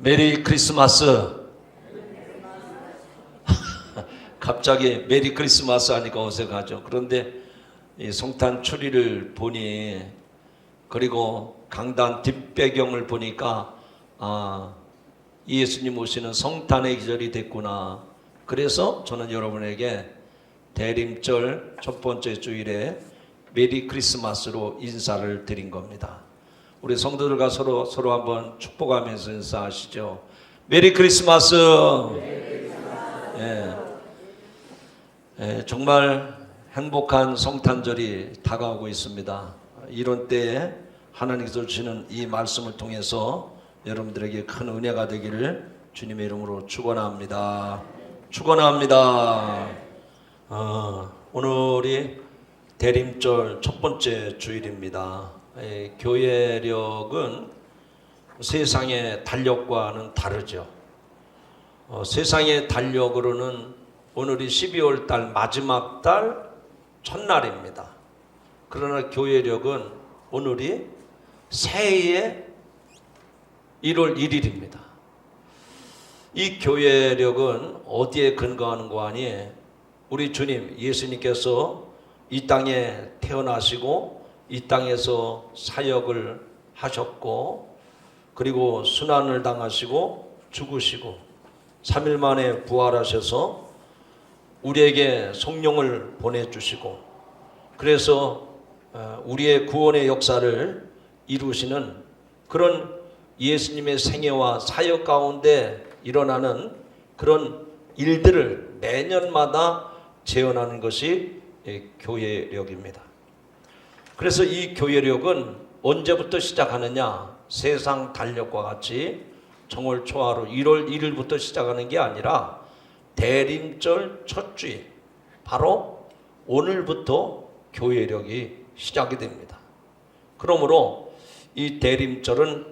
메리 크리스마스. 갑자기 메리 크리스마스 하니까 어색하죠. 그런데 이 성탄 추리를 보니, 그리고 강단 뒷배경을 보니까 예수님 오시는 성탄의 기절이 됐구나. 그래서 저는 여러분에게 대림절 첫 번째 주일에 메리 크리스마스로 인사를 드린 겁니다. 우리 성도들과 서로 한번 축복하면서 인사하시죠. 메리 크리스마스. 정말 행복한 성탄절이 다가오고 있습니다. 이런 때에 하나님께서 주시는 이 말씀을 통해서 여러분들에게 큰 은혜가 되기를 주님의 이름으로 축원합니다. 축원합니다. 오늘이 대림절 첫 번째 주일입니다. 교회력은 세상의 달력과는 다르죠. 세상의 달력으로는 오늘이 12월 달 마지막 달 첫날입니다. 그러나 교회력은 오늘이 새해의 1월 1일입니다. 이 교회력은 어디에 근거하는 거 아니? 우리 주님 예수님께서 이 땅에 태어나시고 이 땅에서 사역을 하셨고, 그리고 순환을 당하시고 죽으시고 3일 만에 부활하셔서 우리에게 성령을 보내주시고, 그래서 우리의 구원의 역사를 이루시는 그런 예수님의 생애와 사역 가운데 일어나는 그런 일들을 매년마다 재현하는 것이 교회력입니다. 그래서 이 교회력은 언제부터 시작하느냐? 세상 달력과 같이 정월 초하루 1월 1일부터 시작하는 게 아니라 대림절 첫 주일, 바로 오늘부터 교회력이 시작이 됩니다. 그러므로 이 대림절은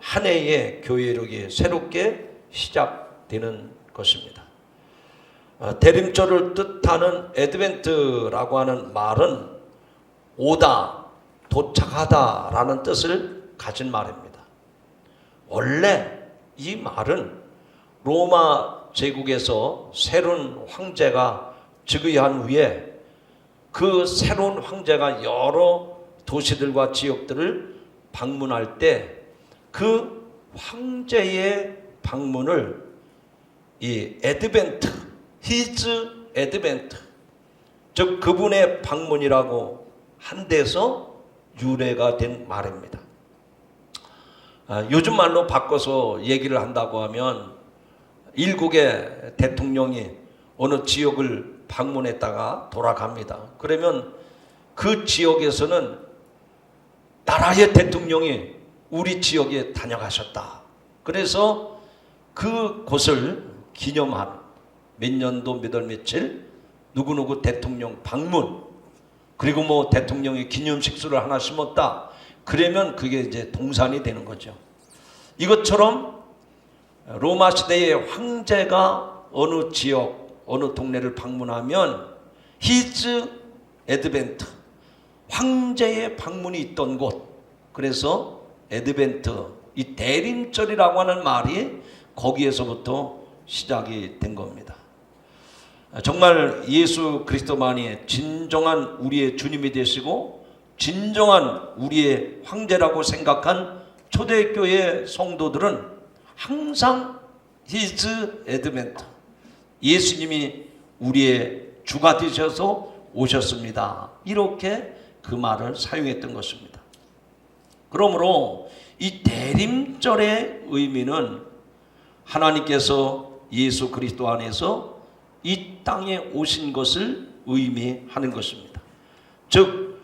한 해의 교회력이 새롭게 시작되는 것입니다. 대림절을 뜻하는 애드벤트라고 하는 말은 오다, 도착하다 라는 뜻을 가진 말입니다. 원래 이 말은 로마 제국에서 새로운 황제가 즉위한 후에 그 새로운 황제가 여러 도시들과 지역들을 방문할 때 그 황제의 방문을 이 애드벤트, 히즈 애드벤트, 즉 그분의 방문이라고 한 데서 유래가 된 말입니다. 요즘 말로 바꿔서 얘기를 한다고 하면 일국의 대통령이 어느 지역을 방문했다가 돌아갑니다. 그러면 그 지역에서는 나라의 대통령이 우리 지역에 다녀가셨다. 그래서 그 곳을 기념한 몇 년도 몇 월 며칠 누구누구 대통령 방문, 그리고 뭐 대통령이 기념식수를 하나 심었다. 그러면 그게 이제 동산이 되는 거죠. 이것처럼 로마 시대의 황제가 어느 지역, 어느 동네를 방문하면 히즈 애드벤트, 황제의 방문이 있던 곳, 그래서 애드벤트, 이 대림절이라고 하는 말이 거기에서부터 시작이 된 겁니다. 정말 예수 그리스도만이 진정한 우리의 주님이 되시고 진정한 우리의 황제라고 생각한 초대교회 성도들은 항상 히즈 애드벤트, 예수님이 우리의 주가 되셔서 오셨습니다, 이렇게 그 말을 사용했던 것입니다. 그러므로 이 대림절의 의미는 하나님께서 예수 그리스도 안에서 이 땅에 오신 것을 의미하는 것입니다. 즉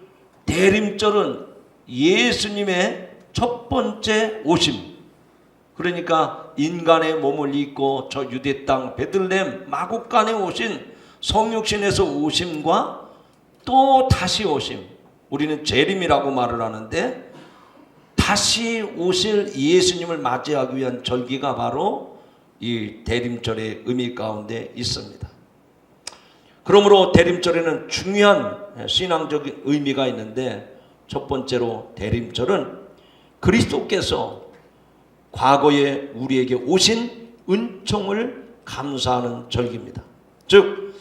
대림절은 예수님의 첫 번째 오심, 그러니까 인간의 몸을 입고 저 유대 땅 베들레헴 마국간에 오신 성육신에서 오심과 또 다시 오심, 우리는 재림이라고 말을 하는데 다시 오실 예수님을 맞이하기 위한 절기가 바로 이 대림절의 의미 가운데 있습니다. 그러므로 대림절에는 중요한 신앙적인 의미가 있는데, 첫 번째로 대림절은 그리스도께서 과거에 우리에게 오신 은총을 감사하는 절기입니다. 즉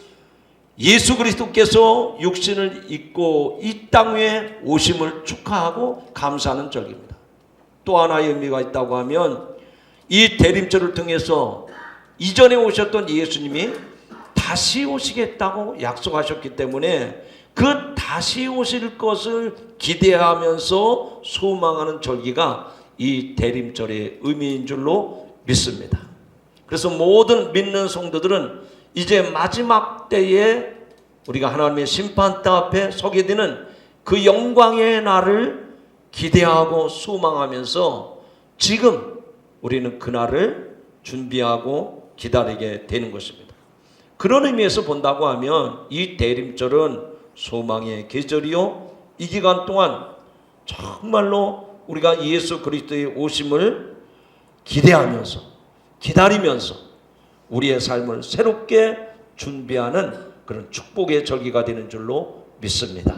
예수 그리스도께서 육신을 입고 이 땅 위에 오심을 축하하고 감사하는 절기입니다. 또 하나의 의미가 있다고 하면 이 대림절을 통해서 이전에 오셨던 예수님이 다시 오시겠다고 약속하셨기 때문에 그 다시 오실 것을 기대하면서 소망하는 절기가 이 대림절의 의미인 줄로 믿습니다. 그래서 모든 믿는 성도들은 이제 마지막 때에 우리가 하나님의 심판대 앞에 서게 되는 그 영광의 날을 기대하고 소망하면서 지금 우리는 그날을 준비하고 기다리게 되는 것입니다. 그런 의미에서 본다고 하면 이 대림절은 소망의 계절이요, 이 기간 동안 정말로 우리가 예수 그리스도의 오심을 기대하면서 기다리면서 우리의 삶을 새롭게 준비하는 그런 축복의 절기가 되는 줄로 믿습니다.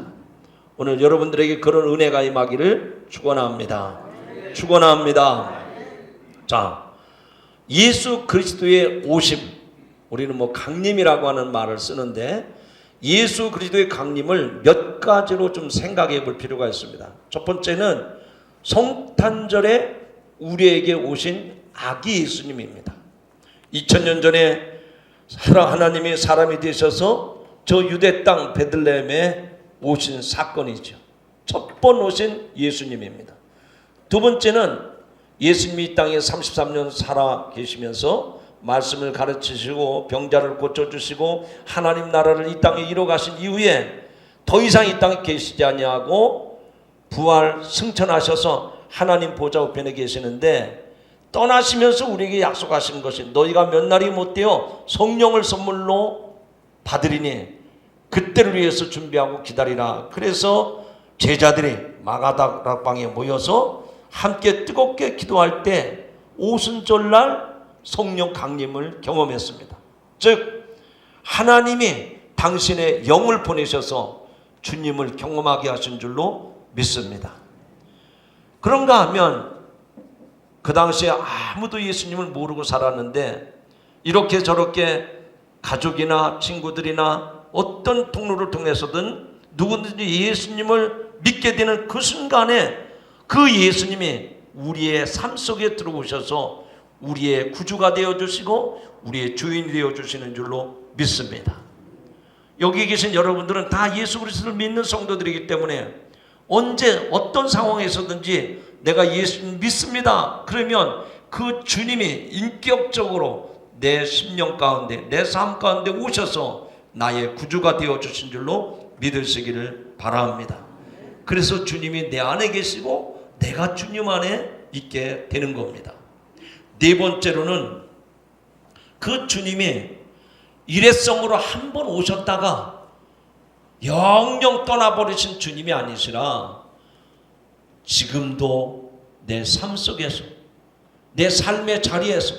오늘 여러분들에게 그런 은혜가 임하기를 축원합니다. 축원합니다. 자, 예수 그리스도의 오심, 우리는 강림이라고 하는 말을 쓰는데 예수 그리스도의 강림을 몇 가지로 좀 생각해 볼 필요가 있습니다. 첫 번째는 성탄절에 우리에게 오신 아기 예수님입니다. 2000년 전에 하나님이 사람이 되셔서 저 유대 땅 베들레헴에 오신 사건이죠. 첫 번 오신 예수님입니다. 두 번째는 예수님이 이 땅에 33년 살아 계시면서 말씀을 가르치시고 병자를 고쳐주시고 하나님 나라를 이 땅에 이뤄 가신 이후에 더 이상 이 땅에 계시지 아니하고 부활 승천하셔서 하나님 보좌 우편에 계시는데, 떠나시면서 우리에게 약속하신 것이 너희가 몇 날이 못되어 성령을 선물로 받으리니 그때를 위해서 준비하고 기다리라. 그래서 제자들이 마가다락방에 모여서 함께 뜨겁게 기도할 때 오순절날 성령 강림을 경험했습니다. 즉 하나님이 당신의 영을 보내셔서 주님을 경험하게 하신 줄로 믿습니다. 그런가 하면 그 당시에 아무도 예수님을 모르고 살았는데 이렇게 저렇게 가족이나 친구들이나 어떤 통로를 통해서든 누구든지 예수님을 믿게 되는 그 순간에 그 예수님이 우리의 삶 속에 들어오셔서 우리의 구주가 되어주시고 우리의 주인이 되어주시는 줄로 믿습니다. 여기 계신 여러분들은 다 예수 그리스도를 믿는 성도들이기 때문에 언제 어떤 상황에서든지 내가 예수님 믿습니다 그러면 그 주님이 인격적으로 내 심령 가운데 내 삶 가운데 오셔서 나의 구주가 되어주신 줄로 믿으시기를 바랍니다. 그래서 주님이 내 안에 계시고 내가 주님 안에 있게 되는 겁니다. 네 번째로는 그 주님이 일회성으로 한 번 오셨다가 영영 떠나버리신 주님이 아니시라 지금도 내 삶 속에서 내 삶의 자리에서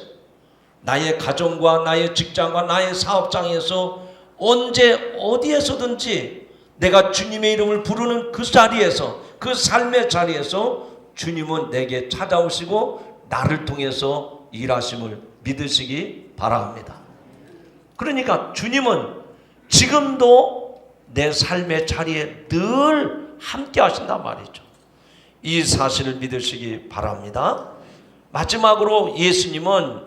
나의 가정과 나의 직장과 나의 사업장에서 언제 어디에서든지 내가 주님의 이름을 부르는 그 자리에서 그 삶의 자리에서 주님은 내게 찾아오시고 나를 통해서 일하심을 믿으시기 바랍니다. 그러니까 주님은 지금도 내 삶의 자리에 늘 함께 하신단 말이죠. 이 사실을 믿으시기 바랍니다. 마지막으로 예수님은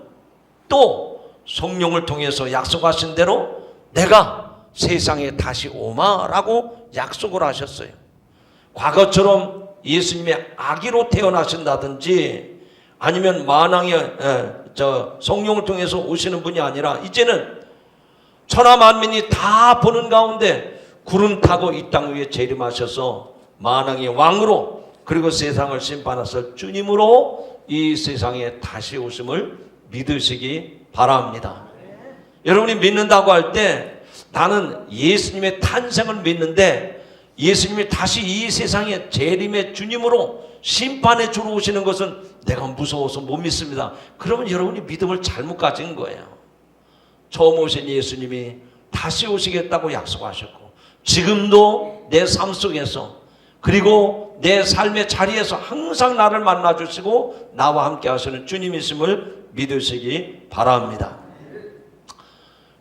또 성령을 통해서 약속하신 대로 내가 세상에 다시 오마라고 약속을 하셨어요. 과거처럼 예수님이 아기로 태어나신다든지 아니면 만왕의 성령을 통해서 오시는 분이 아니라 이제는 천하 만민이 다 보는 가운데 구름 타고 이 땅 위에 재림하셔서 만왕의 왕으로 그리고 세상을 심판하실 주님으로 이 세상에 다시 오심을 믿으시기 바랍니다. 여러분이 믿는다고 할 때 나는 예수님의 탄생을 믿는데 예수님이 다시 이 세상에 재림의 주님으로 심판의 주로 오시는 것은 내가 무서워서 못 믿습니다. 그러면 여러분이 믿음을 잘못 가진 거예요. 처음 오신 예수님이 다시 오시겠다고 약속하셨고 지금도 내 삶 속에서 그리고 내 삶의 자리에서 항상 나를 만나주시고 나와 함께 하시는 주님이심을 믿으시기 바랍니다.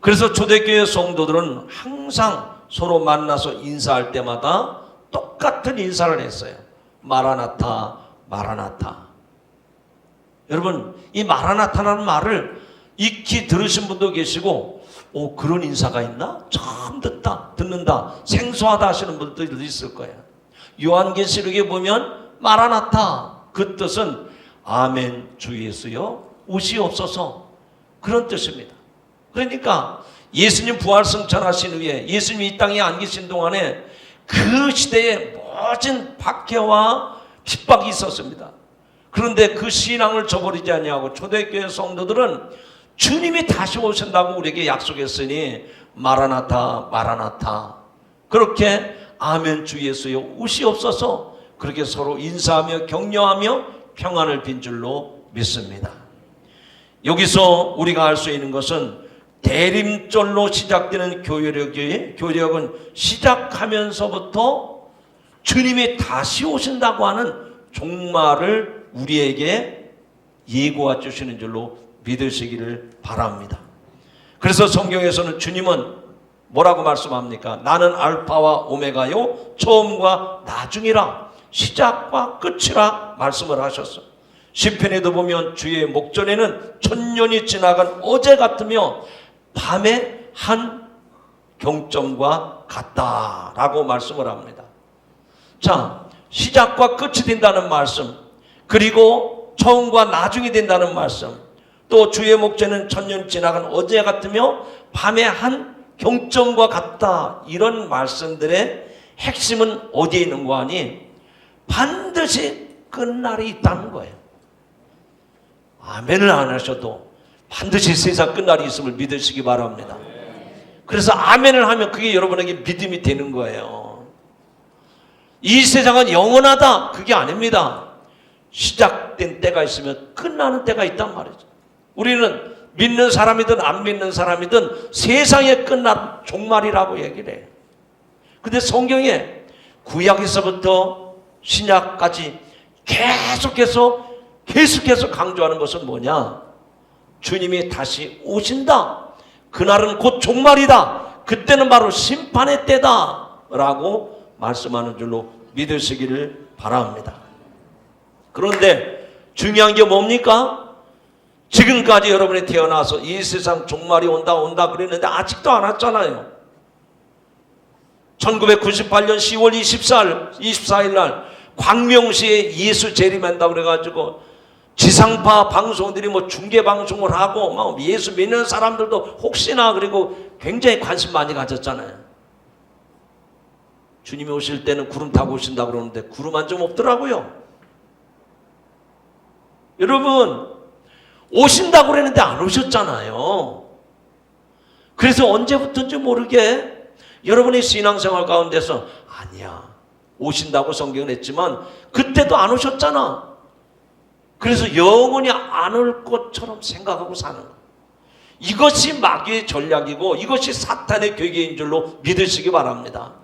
그래서 초대교회 성도들은 항상 서로 만나서 인사할 때마다 똑같은 인사를 했어요. 마라나타, 마라나타. 여러분, 이 마라나타라는 말을 익히 들으신 분도 계시고, 그런 인사가 있나? 처음 듣는다, 생소하다 하시는 분들도 있을 거예요. 요한계시록에 보면 마라나타, 그 뜻은 아멘 주 예수여 오시옵소서, 그런 뜻입니다. 그러니까 예수님 부활 승천하신 후에 예수님이 이 땅에 안 계신 동안에 그 시대에 모진 박해와 핍박이 있었습니다. 그런데 그 신앙을 저버리지 아니하고 초대교회 성도들은 주님이 다시 오신다고 우리에게 약속했으니 마라나타, 마라나타, 그렇게 아멘 주 예수여 오시옵소서, 그렇게 서로 인사하며 격려하며 평안을 빈 줄로 믿습니다. 여기서 우리가 알 수 있는 것은 대림절로 시작되는 교회력은 시작하면서부터 주님이 다시 오신다고 하는 종말을 우리에게 예고해 주시는 줄로 믿으시기를 바랍니다. 그래서 성경에서는 주님은 뭐라고 말씀합니까? 나는 알파와 오메가요, 처음과 나중이라, 시작과 끝이라 말씀을 하셨어. 시편에도 보면 주의 목전에는 천년이 지나간 어제 같으며 밤의 한 경점과 같다라고 말씀을 합니다. 자, 시작과 끝이 된다는 말씀, 그리고 처음과 나중이 된다는 말씀, 또 주의 목전에는 천년 지나간 어제 같으며 밤의 한 경점과 같다, 이런 말씀들의 핵심은 어디에 있는 거 아니? 반드시 끝날이 있다는 거예요. 아멘을 안 하셔도 반드시 세상 끝날이 있음을 믿으시기 바랍니다. 그래서 아멘을 하면 그게 여러분에게 믿음이 되는 거예요. 이 세상은 영원하다, 그게 아닙니다. 시작된 때가 있으면 끝나는 때가 있단 말이죠. 우리는 믿는 사람이든 안 믿는 사람이든 세상의 끝날 종말이라고 얘기를 해요. 근데 성경에 구약에서부터 신약까지 계속해서 강조하는 것은 뭐냐? 주님이 다시 오신다. 그날은 곧 종말이다. 그때는 바로 심판의 때다 라고 말씀하는 줄로 믿으시기를 바랍니다. 그런데 중요한 게 뭡니까? 지금까지 여러분이 태어나서 이 세상 종말이 온다 그랬는데 아직도 안 왔잖아요. 1998년 10월 24일 날 광명시에 예수 재림한다고 그래가지고 지상파 방송들이 중계 방송을 하고 예수 믿는 사람들도 혹시나 그리고 굉장히 관심 많이 가졌잖아요. 주님이 오실 때는 구름 타고 오신다고 그러는데 구름 한 점 없더라고요. 여러분, 오신다고 그랬는데 안 오셨잖아요. 그래서 언제부터인지 모르게 여러분의 신앙생활 가운데서 아니야, 오신다고 성경은 했지만 그때도 안 오셨잖아. 그래서 영원히 안 올 것처럼 생각하고 사는 거예요. 이것이 마귀의 전략이고 이것이 사탄의 괴계인 줄로 믿으시기 바랍니다.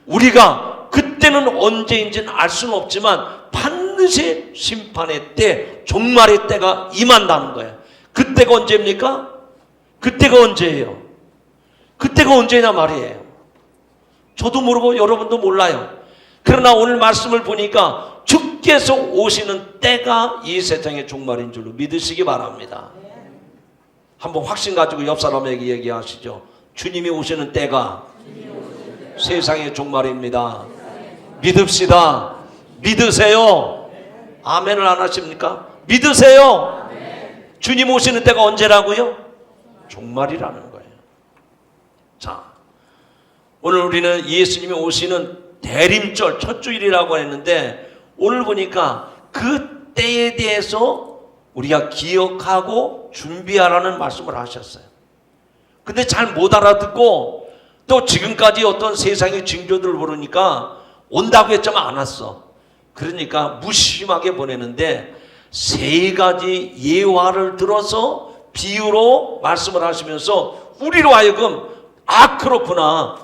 우리가 그때는 언제인지는 알 수는 없지만 반드시 심판의 때, 종말의 때가 임한다는 거예요. 그때가 언제입니까? 그때가 언제예요? 그때가 언제냐 말이에요. 저도 모르고 여러분도 몰라요. 그러나 오늘 말씀을 보니까 주께서 오시는 때가 이 세상의 종말인 줄로 믿으시기 바랍니다. 한번 확신 가지고 옆 사람에게 얘기하시죠. 주님이 오시는 때가 세상의 종말입니다. 믿읍시다. 믿으세요. 아멘을 안 하십니까? 믿으세요. 주님 오시는 때가 언제라고요? 종말이라는 거예요. 자, 오늘 우리는 예수님이 오시는 대림절 첫 주일이라고 했는데 오늘 보니까 그 때에 대해서 우리가 기억하고 준비하라는 말씀을 하셨어요. 근데 잘 못 알아듣고 또 지금까지 어떤 세상의 징조들을 모르니까 온다고 했지만 안 왔어. 그러니까 무심하게 보내는데 3가지 예화를 들어서 비유로 말씀을 하시면서 우리로 하여금 그렇구나,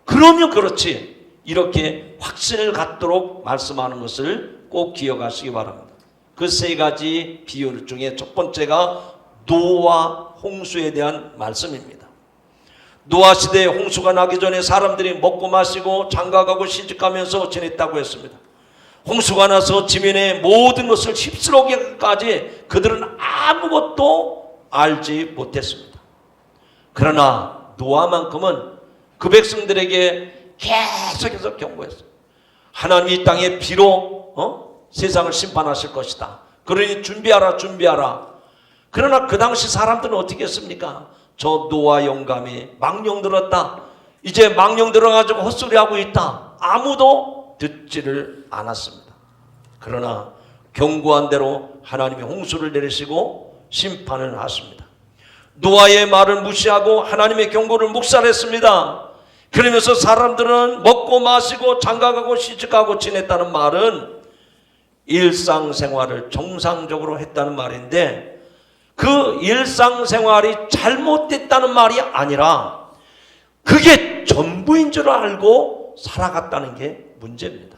그러면 그렇지, 이렇게 확신을 갖도록 말씀하는 것을 꼭 기억하시기 바랍니다. 그 세 가지 비유 중에 첫 번째가 노아 홍수에 대한 말씀입니다. 노아 시대에 홍수가 나기 전에 사람들이 먹고 마시고 장가가고 시집가면서 지냈다고 했습니다. 홍수가 나서 지면의 모든 것을 휩쓸어오기까지 그들은 아무것도 알지 못했습니다. 그러나 노아만큼은 그 백성들에게 계속해서 경고했어요. 하나님이 이 땅에 비로 세상을 심판하실 것이다. 그러니 준비하라 준비하라. 그러나 그 당시 사람들은 어떻게 했습니까? 저 노아 영감이 망령 들었다. 이제 망령 들어가지고 헛소리하고 있다. 아무도 듣지를 않았습니다. 그러나 경고한 대로 하나님이 홍수를 내리시고 심판을 하십니다. 노아의 말을 무시하고 하나님의 경고를 묵살했습니다. 그러면서 사람들은 먹고 마시고 장가가고 시집가고 지냈다는 말은 일상생활을 정상적으로 했다는 말인데, 그 일상생활이 잘못됐다는 말이 아니라 그게 전부인 줄 알고 살아갔다는 게 문제입니다.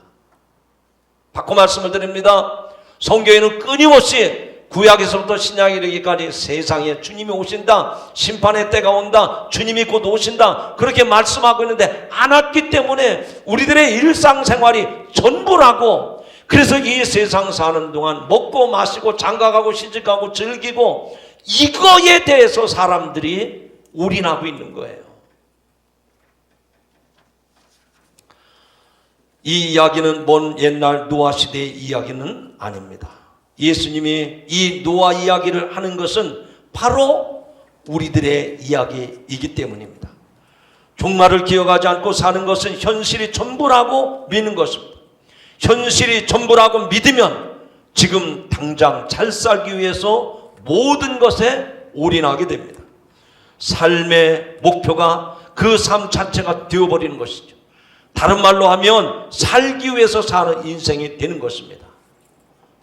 바꿔 말씀을 드립니다. 성경에는 끊임없이 구약에서부터 신약에 이르기까지 세상에 주님이 오신다, 심판의 때가 온다, 주님이 곧 오신다, 그렇게 말씀하고 있는데 안 왔기 때문에 우리들의 일상생활이 전부라고, 그래서 이 세상 사는 동안 먹고 마시고 장가가고 시집가고 즐기고 이거에 대해서 사람들이 올인하고 있는 거예요. 이 이야기는 먼 옛날 노아 시대의 이야기는 아닙니다. 예수님이 이 노아 이야기를 하는 것은 바로 우리들의 이야기이기 때문입니다. 종말을 기억하지 않고 사는 것은 현실이 전부라고 믿는 것입니다. 현실이 전부라고 믿으면 지금 당장 잘 살기 위해서 모든 것에 올인하게 됩니다. 삶의 목표가 그 삶 자체가 되어버리는 것이죠. 다른 말로 하면 살기 위해서 사는 인생이 되는 것입니다.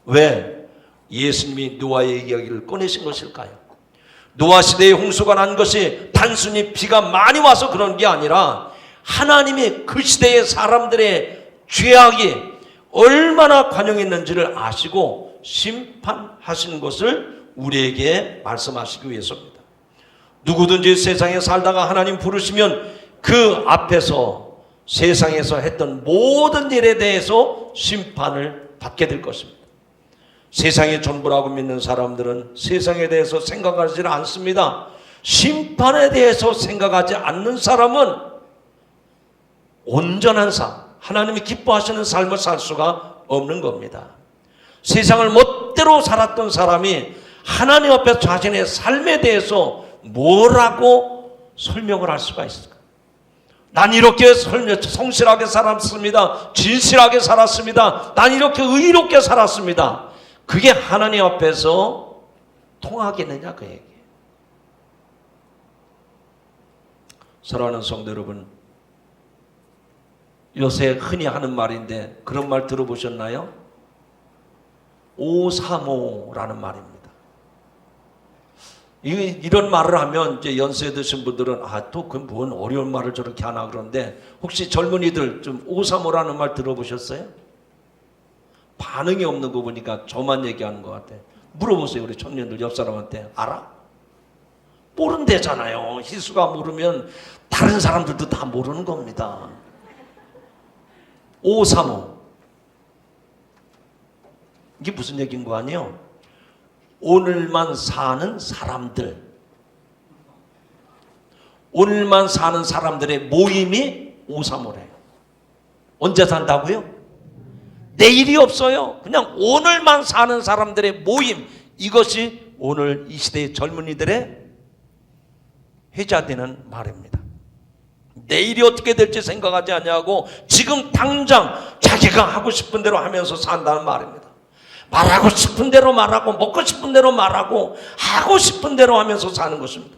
왜 예수님이 노아의 이야기를 꺼내신 것일까요? 노아 시대에 홍수가 난 것이 단순히 비가 많이 와서 그런 게 아니라 하나님이 그 시대의 사람들의 죄악이 얼마나 관영했는지를 아시고 심판하시는 것을 우리에게 말씀하시기 위해서입니다. 누구든지 세상에 살다가 하나님 부르시면 그 앞에서 세상에서 했던 모든 일에 대해서 심판을 받게 될 것입니다. 세상의 전부라고 믿는 사람들은 세상에 대해서 생각하지 않습니다. 심판에 대해서 생각하지 않는 사람은 온전한 삶, 하나님이 기뻐하시는 삶을 살 수가 없는 겁니다. 세상을 멋대로 살았던 사람이 하나님 앞에서 자신의 삶에 대해서 뭐라고 설명을 할 수가 있을까? 난 이렇게 성실하게 살았습니다. 진실하게 살았습니다. 난 이렇게 의롭게 살았습니다. 그게 하나님 앞에서 통하겠느냐 그 얘기예요. 사랑하는 성도 여러분, 요새 흔히 하는 말인데 그런 말 들어보셨나요? 535라는 말입니다. 이런 말을 하면 이제 연세 드신 분들은 또 그 뭔 어려운 말을 저렇게 하나 그런데, 혹시 젊은이들 좀 535라는 말 들어보셨어요? 반응이 없는 거 보니까 저만 얘기하는 것 같아. 물어보세요, 우리 청년들 옆 사람한테. 알아? 모른대잖아요. 희수가 모르면 다른 사람들도 다 모르는 겁니다. 535. 이게 무슨 얘기인 거 아니에요? 오늘만 사는 사람들, 오늘만 사는 사람들의 모임이 535래요. 언제 산다고요? 내일이 없어요. 그냥 오늘만 사는 사람들의 모임, 이것이 오늘 이 시대의 젊은이들의 회자되는 말입니다. 내일이 어떻게 될지 생각하지 않냐고 지금 당장 자기가 하고 싶은 대로 하면서 산다는 말입니다. 말하고 싶은 대로 말하고 먹고 싶은 대로 말하고 하고 싶은 대로 하면서 사는 것입니다.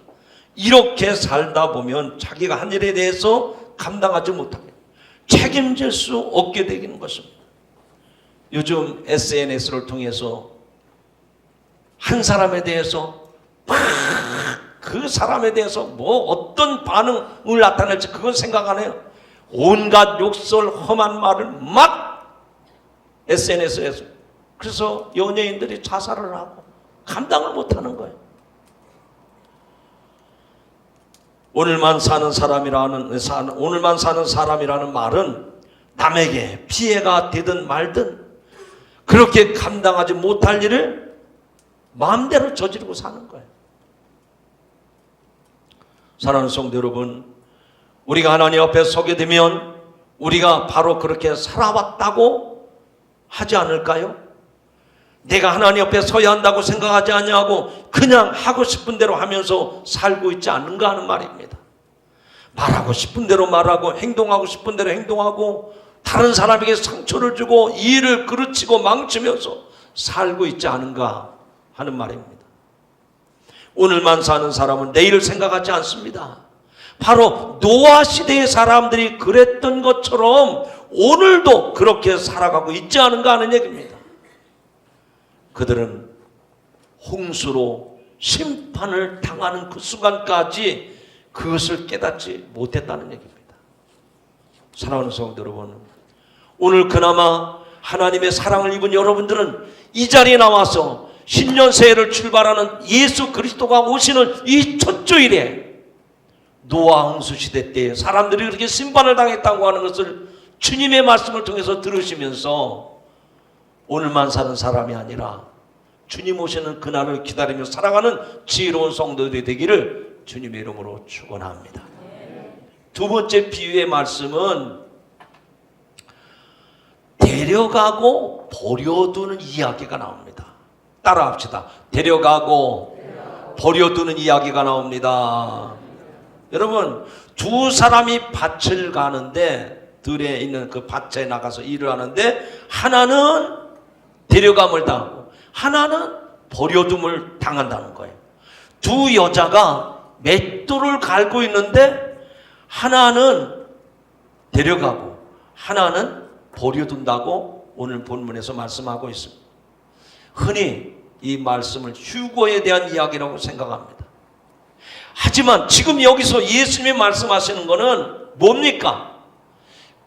이렇게 살다 보면 자기가 한 일에 대해서 감당하지 못하게 책임질 수 없게 되는 것입니다. 요즘 SNS를 통해서 한 사람에 대해서 그 사람에 대해서 뭐 어떤 반응을 나타낼지 그건 생각 안 해요. 온갖 욕설 험한 말을 막 SNS에서, 그래서 연예인들이 자살을 하고 감당을 못하는 거예요. 오늘만 사는 사람이라는 말은 남에게 피해가 되든 말든 그렇게 감당하지 못할 일을 마음대로 저지르고 사는 거예요. 사랑하는 성도 여러분, 우리가 하나님 앞에 서게 되면 우리가 바로 그렇게 살아왔다고 하지 않을까요? 내가 하나님 앞에 서야 한다고 생각하지 않냐고 그냥 하고 싶은 대로 하면서 살고 있지 않는가 하는 말입니다. 말하고 싶은 대로 말하고 행동하고 싶은 대로 행동하고 다른 사람에게 상처를 주고 일을 그르치고 망치면서 살고 있지 않은가 하는 말입니다. 오늘만 사는 사람은 내일을 생각하지 않습니다. 바로 노아 시대의 사람들이 그랬던 것처럼 오늘도 그렇게 살아가고 있지 않은가 하는 얘기입니다. 그들은 홍수로 심판을 당하는 그 순간까지 그것을 깨닫지 못했다는 얘기입니다. 사랑하는 성도 여러분, 오늘 그나마 하나님의 사랑을 입은 여러분들은 이 자리에 나와서 신년 새해를 출발하는 예수 그리스도가 오시는 이 첫 주일에 노아 홍수 시대 때 사람들이 그렇게 심판을 당했다고 하는 것을 주님의 말씀을 통해서 들으시면서 오늘만 사는 사람이 아니라 주님 오시는 그날을 기다리며 살아가는 지혜로운 성도들이 되기를 주님의 이름으로 축원합니다. 두 번째 비유의 말씀은 데려가고 버려두는 이야기가 나옵니다. 따라합시다. 데려가고 버려두는 이야기가 나옵니다. 여러분, 두 사람이 밭을 가는데, 들에 있는 그 밭에 나가서 일을 하는데 하나는 데려감을 당하고 하나는 버려둠을 당한다는 거예요. 두 여자가 맷돌을 갈고 있는데 하나는 데려가고 하나는 버려둔다고 오늘 본문에서 말씀하고 있습니다. 흔히 이 말씀을 휴거에 대한 이야기라고 생각합니다. 하지만 지금 여기서 예수님이 말씀하시는 것은 뭡니까?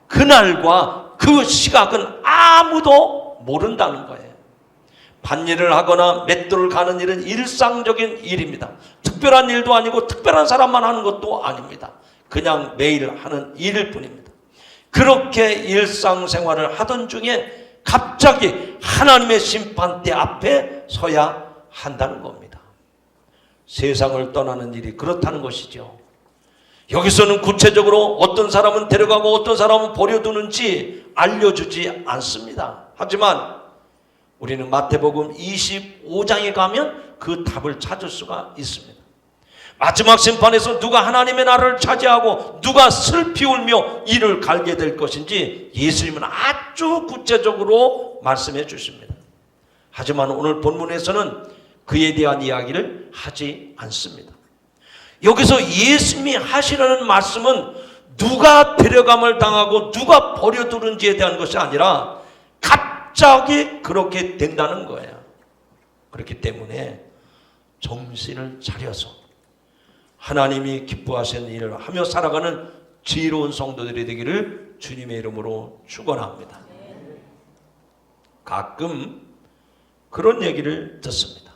그날과 그 시각은 아무도 모른다는 거예요. 밭일을 하거나 맷돌을 가는 일은 일상적인 일입니다. 특별한 일도 아니고 특별한 사람만 하는 것도 아닙니다. 그냥 매일 하는 일일 뿐입니다. 그렇게 일상생활을 하던 중에 갑자기 하나님의 심판대 앞에 서야 한다는 겁니다. 세상을 떠나는 일이 그렇다는 것이죠. 여기서는 구체적으로 어떤 사람은 데려가고 어떤 사람은 버려두는지 알려주지 않습니다. 하지만 우리는 마태복음 25장에 가면 그 답을 찾을 수가 있습니다. 마지막 심판에서 누가 하나님의 나라를 차지하고 누가 슬피 울며 이를 갈게 될 것인지 예수님은 아주 구체적으로 말씀해 주십니다. 하지만 오늘 본문에서는 그에 대한 이야기를 하지 않습니다. 여기서 예수님이 하시려는 말씀은 누가 데려감을 당하고 누가 버려두는지에 대한 것이 아니라 갑자기 그렇게 된다는 거예요. 그렇기 때문에 정신을 차려서 하나님이 기뻐하시는 일을 하며 살아가는 지혜로운 성도들이 되기를 주님의 이름으로 축원합니다. 가끔 그런 얘기를 듣습니다.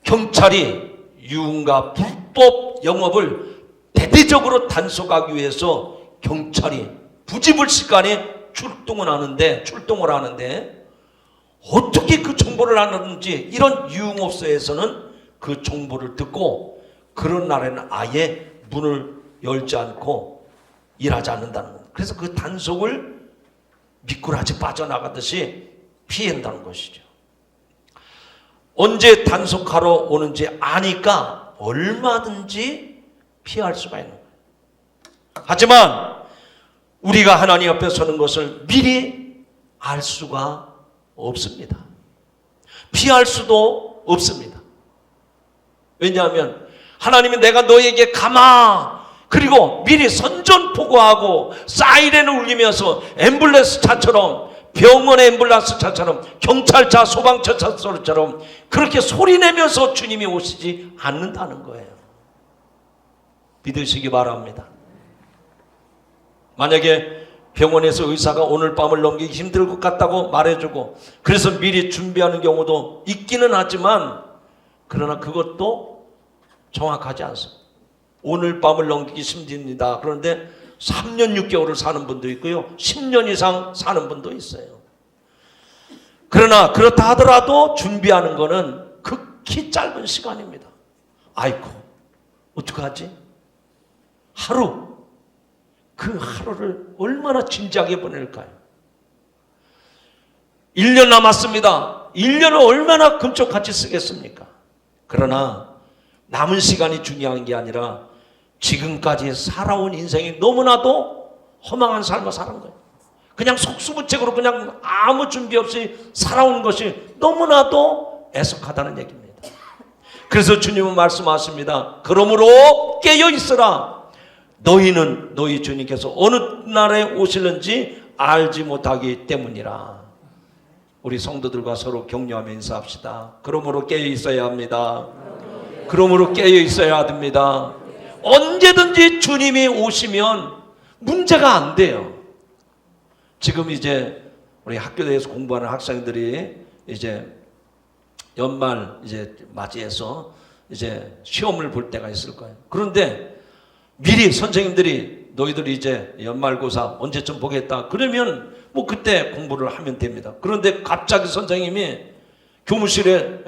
경찰이 유흥가 불법 영업을 대대적으로 단속하기 위해서 경찰이 부지불식간에 출동을 하는데 어떻게 그 정보를 하는지 이런 유흥업소에서는 그 정보를 듣고 그런 날에는 아예 문을 열지 않고 일하지 않는다는 겁니다. 그래서 그 단속을 미꾸라지 빠져나가듯이 피한다는 것이죠. 언제 단속하러 오는지 아니까 얼마든지 피할 수가 있는 거예요. 하지만 우리가 하나님 앞에 서는 것을 미리 알 수가 없습니다. 피할 수도 없습니다. 왜냐하면 하나님은 내가 너에게 가마 그리고 미리 선전포고하고 사이렌을 울리면서 앰뷸런스 차처럼 병원의 앰뷸런스 차처럼 경찰차 소방차 차처럼 그렇게 소리내면서 주님이 오시지 않는다는 거예요. 믿으시기 바랍니다. 만약에 병원에서 의사가 오늘 밤을 넘기기 힘들 것 같다고 말해주고 그래서 미리 준비하는 경우도 있기는 하지만 그러나 그것도 정확하지 않습니다. 오늘 밤을 넘기기 힘듭니다. 그런데 3년 6개월을 사는 분도 있고요. 10년 이상 사는 분도 있어요. 그러나 그렇다 하더라도 준비하는 거는 극히 짧은 시간입니다. 아이고 어떡하지? 하루, 그 하루를 얼마나 진지하게 보낼까요? 1년 남았습니다. 1년을 얼마나 금쪽같이 쓰겠습니까? 그러나 남은 시간이 중요한 게 아니라 지금까지 살아온 인생이 너무나도 허망한 삶을 사는 거예요. 그냥 속수무책으로 그냥 아무 준비 없이 살아온 것이 너무나도 애석하다는 얘기입니다. 그래서 주님은 말씀하십니다. 그러므로 깨어 있으라. 너희는 너희 주님께서 어느 날에 오실는지 알지 못하기 때문이라. 우리 성도들과 서로 격려하며 인사합시다. 그러므로 깨어 있어야 합니다. 그러므로 깨어 있어야 됩니다. 언제든지 주님이 오시면 문제가 안 돼요. 지금 이제 우리 학교에서 공부하는 학생들이 이제 연말 이제 맞이해서 이제 시험을 볼 때가 있을 거예요. 그런데 미리 선생님들이 너희들이 이제 연말고사 언제쯤 보겠다 그러면 뭐 그때 공부를 하면 됩니다. 그런데 갑자기 선생님이 교무실에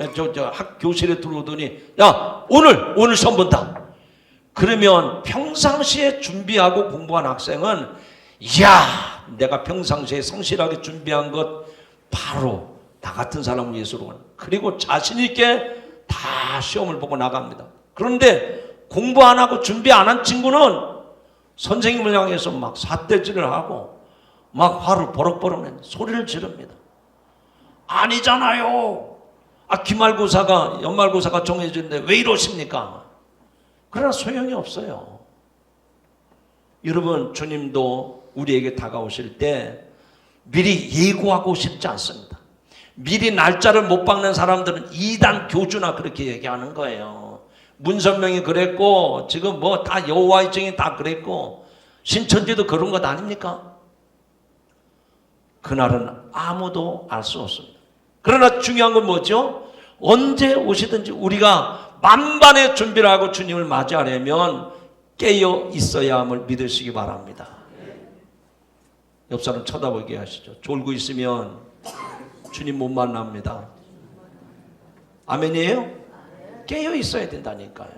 교실에 들어오더니 야 오늘 시험 본다. 그러면 평상시에 준비하고 공부한 학생은 이야 내가 평상시에 성실하게 준비한 것 바로 나 같은 사람을 위해서로 그리고 자신 있게 다 시험을 보고 나갑니다. 그런데 공부 안 하고 준비 안 한 친구는 선생님을 향해서 막 삿대질을 하고 막 화를 버럭버럭 내는 소리를 지릅니다. 아니잖아요. 기말고사가 연말고사가 정해졌는데 왜 이러십니까? 그러나 소용이 없어요. 여러분 주님도 우리에게 다가오실 때 미리 예고하고 싶지 않습니다. 미리 날짜를 못 박는 사람들은 이단 교주나 그렇게 얘기하는 거예요. 문선명이 그랬고 지금 뭐 다 여호와의 증인 다 그랬고 신천지도 그런 것 아닙니까? 그날은 아무도 알 수 없습니다. 그러나 중요한 건 뭐죠? 언제 오시든지 우리가 만반의 준비를 하고 주님을 맞이하려면 깨어 있어야 함을 믿으시기 바랍니다. 옆 사람 쳐다보게 하시죠. 졸고 있으면 주님 못 만납니다. 아멘이에요? 깨어 있어야 된다니까요.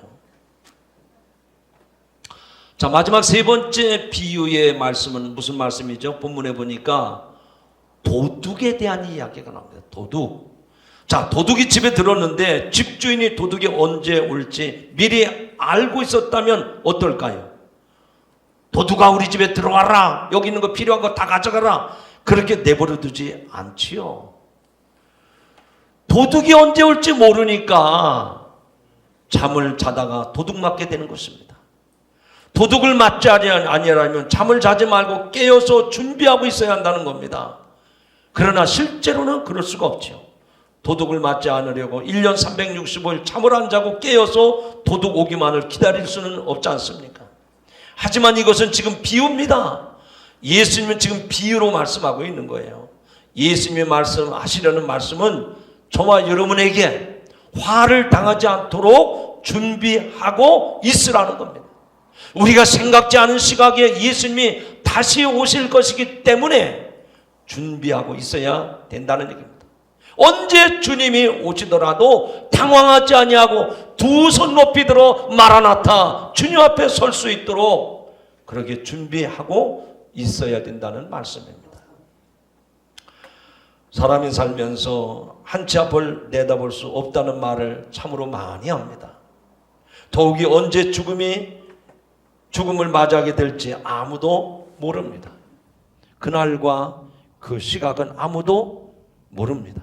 자, 마지막 세 번째 비유의 말씀은 무슨 말씀이죠? 본문에 보니까 도둑에 대한 이야기가 나옵니다. 도둑. 자, 도둑이 집에 들었는데 집주인이 도둑이 언제 올지 미리 알고 있었다면 어떨까요? 도둑아 우리 집에 들어와라. 여기 있는 거 필요한 거 다 가져가라. 그렇게 내버려 두지 않지요. 도둑이 언제 올지 모르니까 잠을 자다가 도둑 맞게 되는 것입니다. 도둑을 맞지 아니하려면 잠을 자지 말고 깨어서 준비하고 있어야 한다는 겁니다. 그러나 실제로는 그럴 수가 없죠. 도둑을 맞지 않으려고 1년 365일 잠을 안 자고 깨어서 도둑 오기만을 기다릴 수는 없지 않습니까? 하지만 이것은 지금 비유입니다. 예수님은 지금 비유로 말씀하고 있는 거예요. 예수님이 말씀하시려는 말씀은 저와 여러분에게 화를 당하지 않도록 준비하고 있으라는 겁니다. 우리가 생각지 않은 시각에 예수님이 다시 오실 것이기 때문에 준비하고 있어야 된다는 얘기입니다. 언제 주님이 오시더라도 당황하지 아니하고 두 손 높이 들어 마라나타 주님 앞에 설 수 있도록 그렇게 준비하고 있어야 된다는 말씀입니다. 사람이 살면서 한 치 앞을 내다볼 수 없다는 말을 참으로 많이 합니다. 더욱이 언제 죽음을 맞이하게 될지 아무도 모릅니다. 그날과 그 시각은 아무도 모릅니다.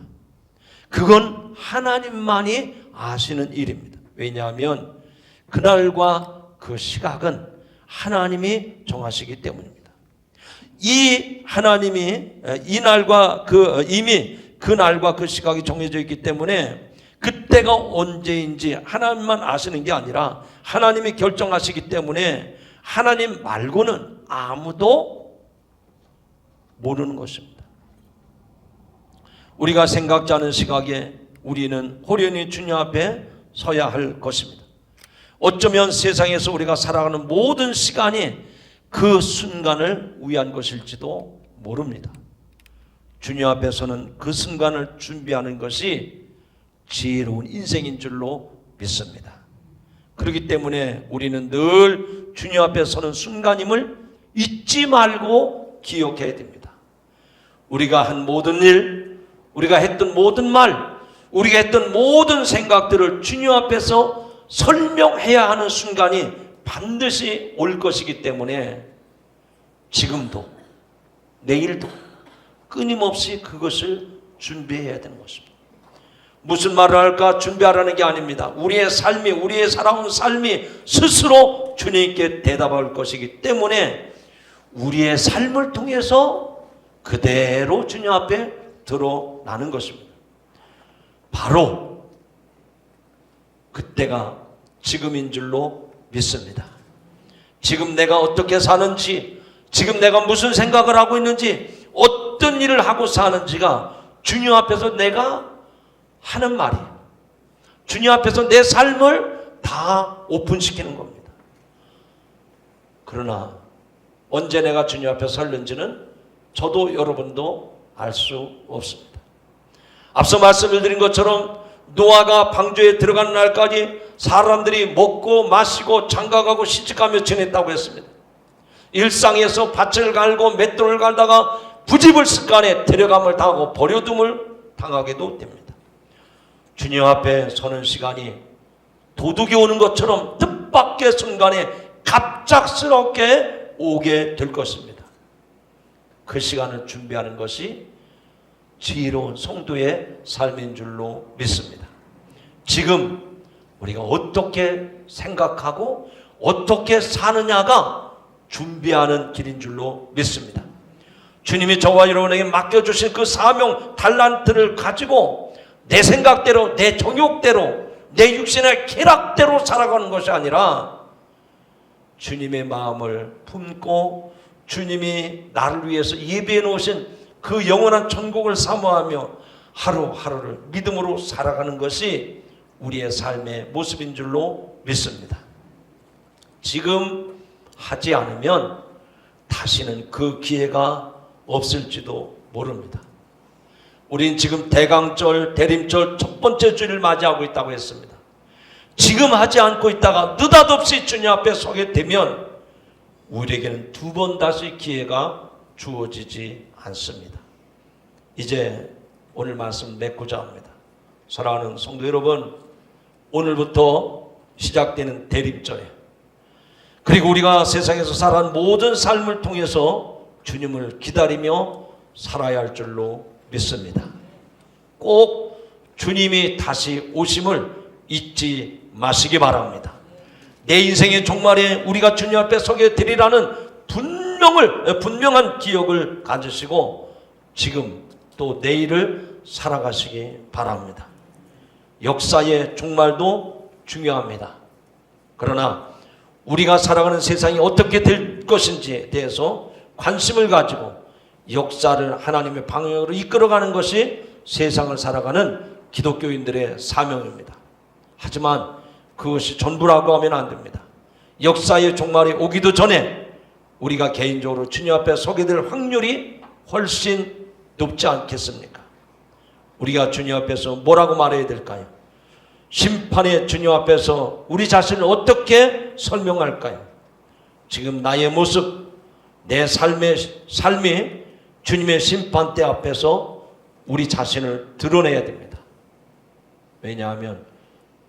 그건 하나님만이 아시는 일입니다. 왜냐하면 그날과 그 시각은 하나님이 정하시기 때문입니다. 이 하나님이 이 날과 이미 그 날과 그 시각이 정해져 있기 때문에 그때가 언제인지 하나님만 아시는 게 아니라 하나님이 결정하시기 때문에 하나님 말고는 아무도 모르는 것입니다. 우리가 생각지 않은 시각에 우리는 호련히 주님 앞에 서야 할 것입니다. 어쩌면 세상에서 우리가 살아가는 모든 시간이 그 순간을 위한 것일지도 모릅니다. 주님 앞에서는 그 순간을 준비하는 것이 지혜로운 인생인 줄로 믿습니다. 그렇기 때문에 우리는 늘 주님 앞에 서는 순간임을 잊지 말고 기억해야 됩니다. 우리가 한 모든 일, 우리가 했던 모든 말, 우리가 했던 모든 생각들을 주님 앞에서 설명해야 하는 순간이 반드시 올 것이기 때문에 지금도 내일도 끊임없이 그것을 준비해야 되는 것입니다. 무슨 말을 할까 준비하라는 게 아닙니다. 우리의 삶이, 우리의 살아온 삶이 스스로 주님께 대답할 것이기 때문에 우리의 삶을 통해서 그대로 주님 앞에 드러나는 것입니다. 바로 그때가 지금인 줄로 믿습니다. 지금 내가 어떻게 사는지, 지금 내가 무슨 생각을 하고 있는지, 어떤 일을 하고 사는지가 주님 앞에서 내가 하는 말이에요. 주님 앞에서 내 삶을 다 오픈시키는 겁니다. 그러나 언제 내가 주님 앞에 설는지는 저도 여러분도 알 수 없습니다. 앞서 말씀을 드린 것처럼 노아가 방주에 들어가는 날까지 사람들이 먹고 마시고 장가가고 시집가며 지냈다고 했습니다. 일상에서 밭을 갈고 맷돌을 갈다가 부집을 습관에 데려감을 당하고 버려둠을 당하게도 됩니다. 주님 앞에 서는 시간이 도둑이 오는 것처럼 뜻밖의 순간에 갑작스럽게 오게 될 것입니다. 그 시간을 준비하는 것이 지혜로운 성도의 삶인 줄로 믿습니다. 지금 우리가 어떻게 생각하고 어떻게 사느냐가 준비하는 길인 줄로 믿습니다. 주님이 저와 여러분에게 맡겨주신 그 사명 달란트를 가지고 내 생각대로, 내 정욕대로, 내 육신의 쾌락대로 살아가는 것이 아니라 주님의 마음을 품고 주님이 나를 위해서 예비해 놓으신 그 영원한 천국을 사모하며 하루하루를 믿음으로 살아가는 것이 우리의 삶의 모습인 줄로 믿습니다. 지금 하지 않으면 다시는 그 기회가 없을지도 모릅니다. 우린 지금 대강절, 대림절 첫 번째 주일을 맞이하고 있다고 했습니다. 지금 하지 않고 있다가 느닷없이 주님 앞에 서게 되면 우리에게는 두 번 다시 기회가 주어지지 않습니다. 이제 오늘 말씀 맺고자 합니다. 사랑하는 성도 여러분, 오늘부터 시작되는 대림절에 그리고 우리가 세상에서 살아온 모든 삶을 통해서 주님을 기다리며 살아야 할 줄로 믿습니다. 꼭 주님이 다시 오심을 잊지 마시기 바랍니다. 내 인생의 종말에 우리가 주님 앞에 서게 되리라는 분명한 기억을 가지시고 지금 또 내일을 살아가시기 바랍니다. 역사의 종말도 중요합니다. 그러나 우리가 살아가는 세상이 어떻게 될 것인지에 대해서 관심을 가지고 역사를 하나님의 방향으로 이끌어가는 것이 세상을 살아가는 기독교인들의 사명입니다. 하지만 그것이 전부라고 하면 안 됩니다. 역사의 종말이 오기도 전에 우리가 개인적으로 주님 앞에 서게 될 확률이 훨씬 높지 않겠습니까? 우리가 주님 앞에서 뭐라고 말해야 될까요? 심판의 주님 앞에서 우리 자신을 어떻게 설명할까요? 지금 나의 모습, 내 삶이 주님의 심판대 앞에서 우리 자신을 드러내야 됩니다. 왜냐하면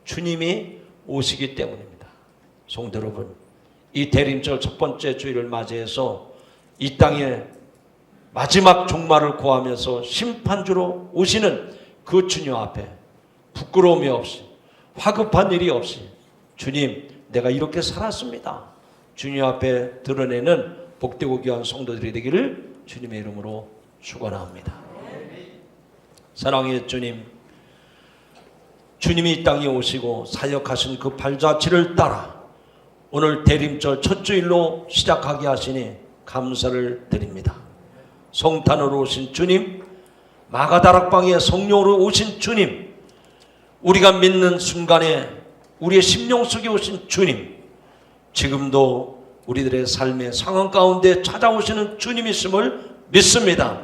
주님이 오시기 때문입니다. 성도 여러분, 이 대림절 첫 번째 주일을 맞이해서 이 땅에 마지막 종말을 고하면서 심판주로 오시는 그 주님 앞에 부끄러움이 없이 화급한 일이 없이 주님, 내가 이렇게 살았습니다. 주님 앞에 드러내는 복되고 귀한 성도들이 되기를 주님의 이름으로 축원합니다. 사랑의 주님, 주님이 이 땅에 오시고 사역하신 그 발자취를 따라 오늘 대림절 첫 주일로 시작하게 하시니 감사를 드립니다. 성탄으로 오신 주님, 마가다락방에 성령으로 오신 주님, 우리가 믿는 순간에 우리의 심령 속에 오신 주님, 지금도 우리들의 삶의 상황 가운데 찾아오시는 주님이심을 믿습니다.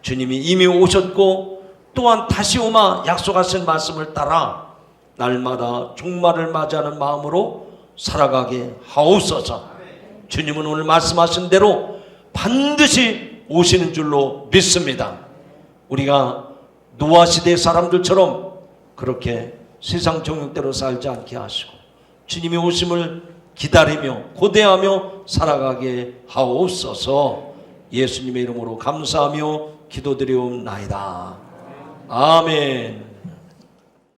주님이 이미 오셨고 또한 다시 오마 약속하신 말씀을 따라 날마다 종말을 맞이하는 마음으로 살아가게 하옵소서. 주님은 오늘 말씀하신 대로 반드시 오시는 줄로 믿습니다. 우리가 노아 시대 사람들처럼 그렇게 세상 정욕대로 살지 않게 하시고 주님이 오심을 기다리며 고대하며 살아가게 하옵소서. 예수님의 이름으로 감사하며 기도드리옵나이다. 아멘.